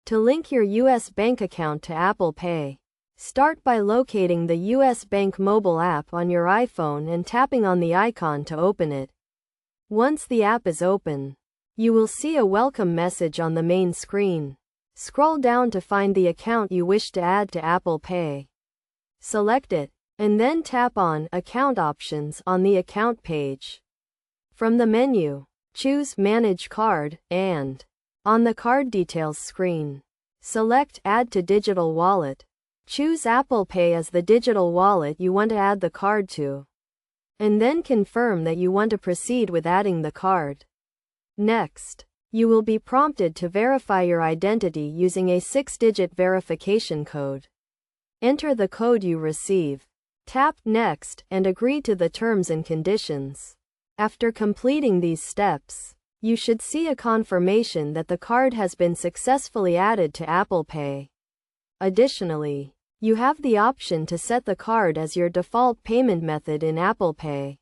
To link your US bank account to Apple Pay, start by locating the US Bank mobile app on your iPhone and tapping on the icon to open it. Once the app is open, you will see a welcome message on the main screen. Scroll down to find the account you wish to add to Apple Pay. Select it, and then tap on Account Options on the Account page. From the menu, choose Manage Card, and on the Card Details screen, select Add to Digital Wallet. Choose Apple Pay as the digital wallet you want to add the card to, and then confirm that you want to proceed with adding the card. Next, you will be prompted to verify your identity using a 6-digit verification code. Enter the code you receive. Tap Next and agree to the terms and conditions. After completing these steps, you should see a confirmation that the card has been successfully added to Apple Pay. Additionally, you have the option to set the card as your default payment method in Apple Pay.